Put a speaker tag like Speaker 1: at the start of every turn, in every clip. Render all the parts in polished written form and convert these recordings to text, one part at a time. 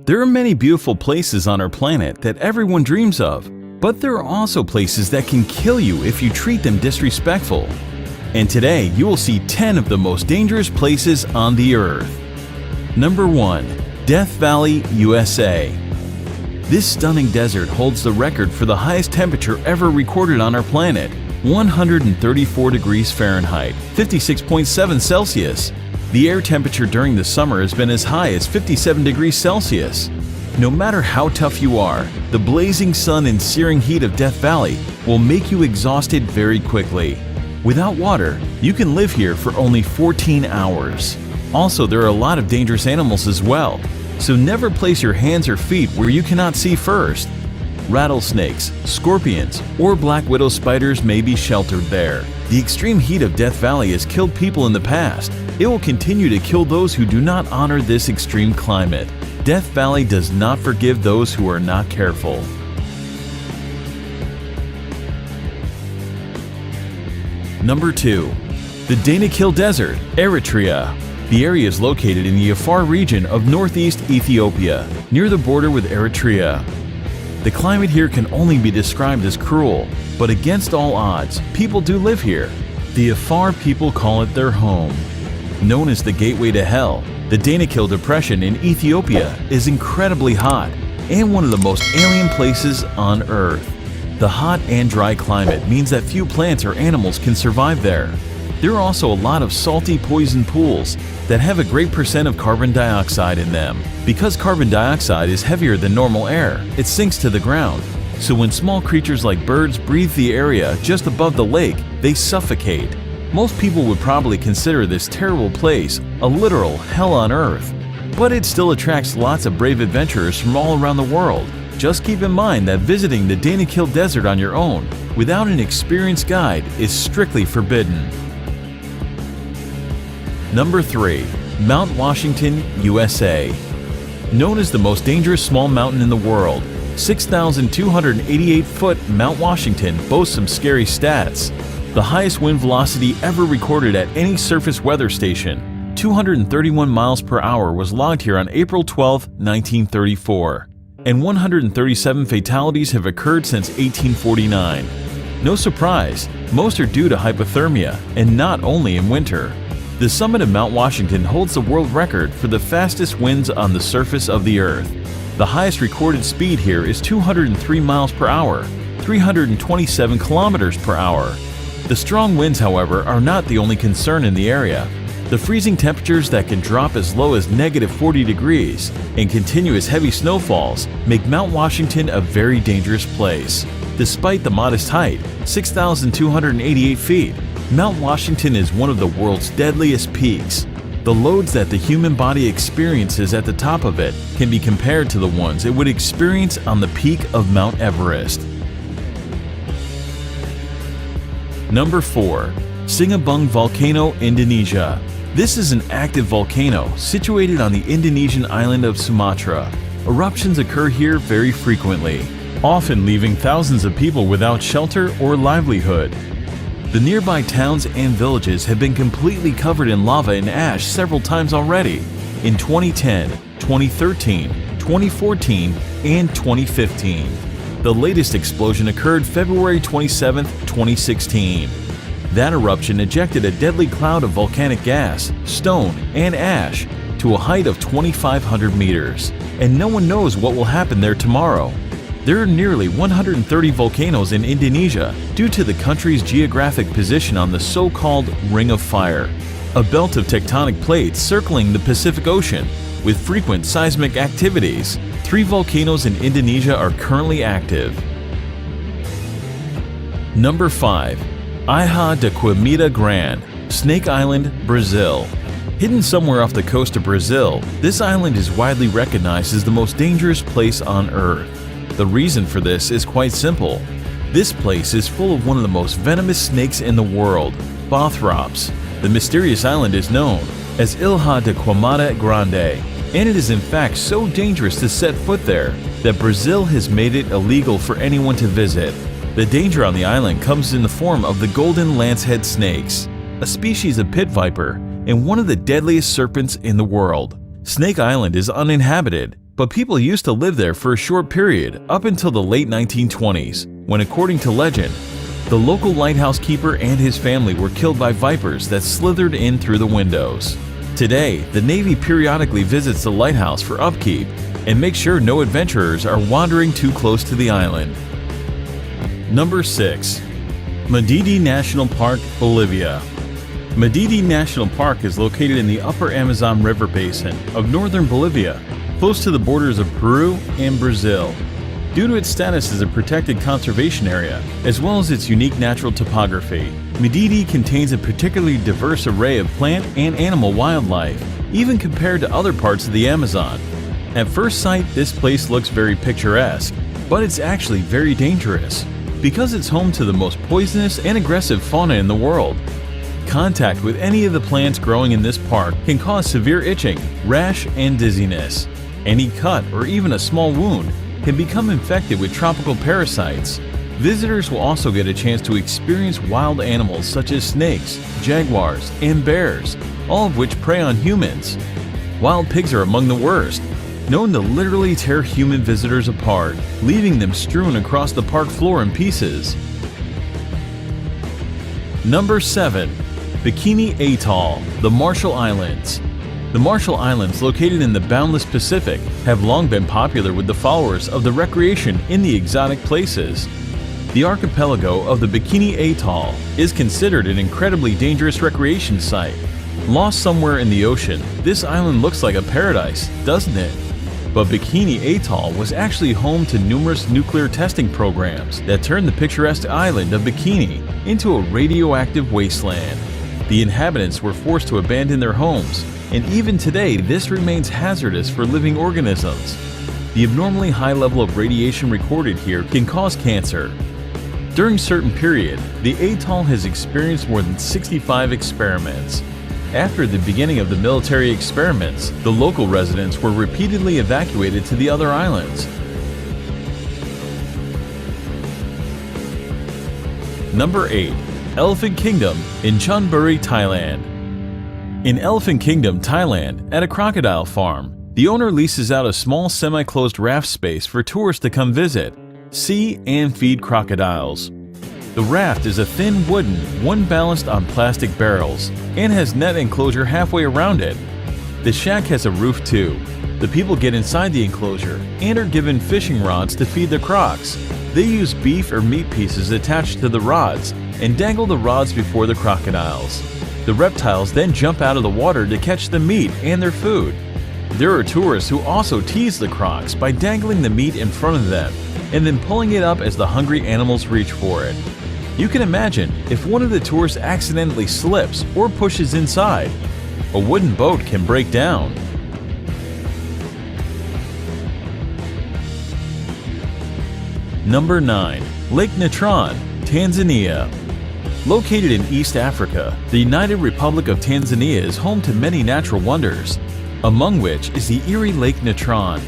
Speaker 1: There are many beautiful places on our planet that everyone dreams of, but there are also places that can kill you if you treat them disrespectful. And today you will see 10 of the most dangerous places on the earth. Number 1. Death Valley, USA. This stunning desert holds the record for the highest temperature ever recorded on our planet, 134 degrees Fahrenheit, 56.7 Celsius. The air temperature during the summer has been as high as 57 degrees Celsius. No matter how tough you are, the blazing sun and searing heat of Death Valley will make you exhausted very quickly. Without water, you can live here for only 14 hours. Also, there are a lot of dangerous animals as well, so never place your hands or feet where you cannot see first. Rattlesnakes, scorpions, or black widow spiders may be sheltered there. The extreme heat of Death Valley has killed people in the past. It will continue to kill those who do not honor this extreme climate. Death Valley does not forgive those who are not careful. Number 2. The Danakil Desert, Eritrea. The area is located in the Afar region of northeast Ethiopia, near the border with Eritrea. The climate here can only be described as cruel, but against all odds, people do live here. The Afar people call it their home. Known as the Gateway to Hell, the Danakil Depression in Ethiopia is incredibly hot and one of the most alien places on Earth. The hot and dry climate means that few plants or animals can survive there. There are also a lot of salty poison pools that have a great percent of carbon dioxide in them. Because carbon dioxide is heavier than normal air, it sinks to the ground. So when small creatures like birds breathe the area just above the lake, they suffocate. Most people would probably consider this terrible place a literal hell on earth. But it still attracts lots of brave adventurers from all around the world. Just keep in mind that visiting the Danakil Desert on your own, without an experienced guide, is strictly forbidden. Number 3. Mount Washington, USA. Known as the most dangerous small mountain in the world, 6,288-foot Mount Washington boasts some scary stats. The highest wind velocity ever recorded at any surface weather station, 231 miles per hour, was logged here on April 12, 1934, and 137 fatalities have occurred since 1849. No surprise, most are due to hypothermia, and not only in winter. The summit of Mount Washington holds the world record for the fastest winds on the surface of the Earth. The highest recorded speed here is 203 miles per hour, 327 kilometers per hour. The strong winds, however, are not the only concern in the area. The freezing temperatures that can drop as low as -40 degrees and continuous heavy snowfalls make Mount Washington a very dangerous place. Despite the modest height, 6,288 feet, Mount Washington is one of the world's deadliest peaks. The loads that the human body experiences at the top of it can be compared to the ones it would experience on the peak of Mount Everest. Number 4. Sinabung Volcano, Indonesia. This is an active volcano situated on the Indonesian island of Sumatra. Eruptions occur here very frequently, often leaving thousands of people without shelter or livelihood. The nearby towns and villages have been completely covered in lava and ash several times already, in 2010, 2013, 2014, and 2015. The latest explosion occurred February 27, 2016. That eruption ejected a deadly cloud of volcanic gas, stone, and ash to a height of 2,500 meters, and no one knows what will happen there tomorrow. There are nearly 130 volcanoes in Indonesia due to the country's geographic position on the so-called Ring of Fire, a belt of tectonic plates circling the Pacific Ocean with frequent seismic activities. 3 volcanoes in Indonesia are currently active. Number 5. Ilha da Queimada Grande, Snake Island, Brazil. Hidden somewhere off the coast of Brazil, this island is widely recognized as the most dangerous place on Earth. The reason for this is quite simple. This place is full of one of the most venomous snakes in the world, Bothrops. The mysterious island is known as Ilha da Queimada Grande, and it is in fact so dangerous to set foot there that Brazil has made it illegal for anyone to visit. The danger on the island comes in the form of the golden lancehead snakes, a species of pit viper and one of the deadliest serpents in the world. Snake Island is uninhabited, but people used to live there for a short period up until the late 1920s, when, according to legend, the local lighthouse keeper and his family were killed by vipers that slithered in through the windows. Today, the Navy periodically visits the lighthouse for upkeep and makes sure no adventurers are wandering too close to the island. Number 6. Madidi National Park, Bolivia. Madidi National Park is located in the upper Amazon River basin of northern Bolivia, close to the borders of Peru and Brazil. Due to its status as a protected conservation area, as well as its unique natural topography, Madidi contains a particularly diverse array of plant and animal wildlife, even compared to other parts of the Amazon. At first sight, this place looks very picturesque, but it's actually very dangerous, because it's home to the most poisonous and aggressive fauna in the world. Contact with any of the plants growing in this park can cause severe itching, rash, and dizziness. Any cut or even a small wound can become infected with tropical parasites. Visitors will also get a chance to experience wild animals such as snakes, jaguars, and bears, all of which prey on humans. Wild pigs are among the worst, known to literally tear human visitors apart, leaving them strewn across the park floor in pieces. Number 7. Bikini Atoll, the Marshall Islands. The Marshall Islands, located in the boundless Pacific, have long been popular with the followers of the recreation in the exotic places. The archipelago of the Bikini Atoll is considered an incredibly dangerous recreation site. Lost somewhere in the ocean, this island looks like a paradise, doesn't it? But Bikini Atoll was actually home to numerous nuclear testing programs that turned the picturesque island of Bikini into a radioactive wasteland. The inhabitants were forced to abandon their homes, and even today this remains hazardous for living organisms. The abnormally high level of radiation recorded here can cause cancer. During certain period, the atoll has experienced more than 65 experiments. After the beginning of the military experiments, the local residents were repeatedly evacuated to the other islands. Number 8. Elephant Kingdom in Chonburi, Thailand. In Elephant Kingdom, Thailand, at a crocodile farm, the owner leases out a small semi-closed raft space for tourists to come visit, see, and feed crocodiles. The raft is a thin wooden, one balanced on plastic barrels, and has net enclosure halfway around it. The shack has a roof too. The people get inside the enclosure and are given fishing rods to feed the crocs. They use beef or meat pieces attached to the rods and dangle the rods before the crocodiles. The reptiles then jump out of the water to catch the meat and their food. There are tourists who also tease the crocs by dangling the meat in front of them and then pulling it up as the hungry animals reach for it. You can imagine if one of the tourists accidentally slips or pushes inside, a wooden boat can break down. Number 9. Lake Natron, Tanzania. Located in East Africa, the United Republic of Tanzania is home to many natural wonders, among which is the Erie Lake Natron.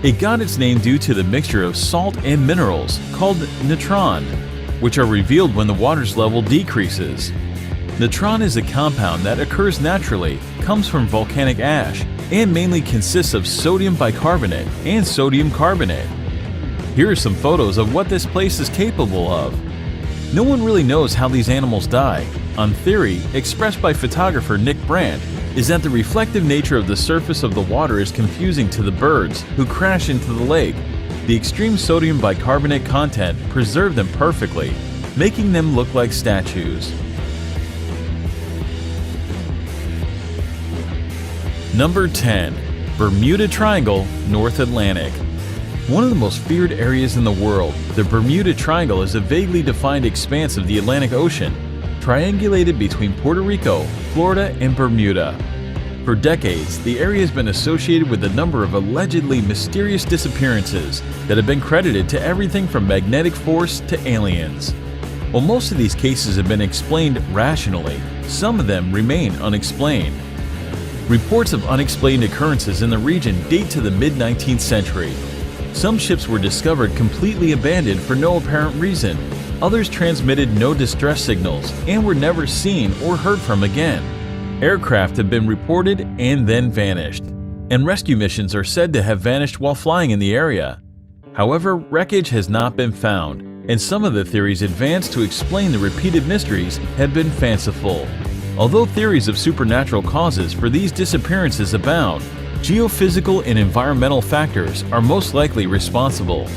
Speaker 1: It got its name due to the mixture of salt and minerals called natron, which are revealed when the water's level decreases. Natron is a compound that occurs naturally, comes from volcanic ash, and mainly consists of sodium bicarbonate and sodium carbonate. Here are some photos of what this place is capable of. No one really knows how these animals die. On theory, expressed by photographer Nick Brandt, is that the reflective nature of the surface of the water is confusing to the birds who crash into the lake. The extreme sodium bicarbonate content preserved them perfectly, making them look like statues. Number 10. Bermuda Triangle, North Atlantic. One of the most feared areas in the world, the Bermuda Triangle is a vaguely defined expanse of the Atlantic Ocean, triangulated between Puerto Rico, Florida, and Bermuda. For decades, the area has been associated with a number of allegedly mysterious disappearances that have been credited to everything from magnetic force to aliens. While most of these cases have been explained rationally, some of them remain unexplained. Reports of unexplained occurrences in the region date to the mid-19th century. Some ships were discovered completely abandoned for no apparent reason. Others transmitted no distress signals and were never seen or heard from again. Aircraft have been reported and then vanished. and rescue missions are said to have vanished while flying in the area. However, wreckage has not been found, and some of the theories advanced to explain the repeated mysteries have been fanciful. Although theories of supernatural causes for these disappearances abound, geophysical and environmental factors are most likely responsible.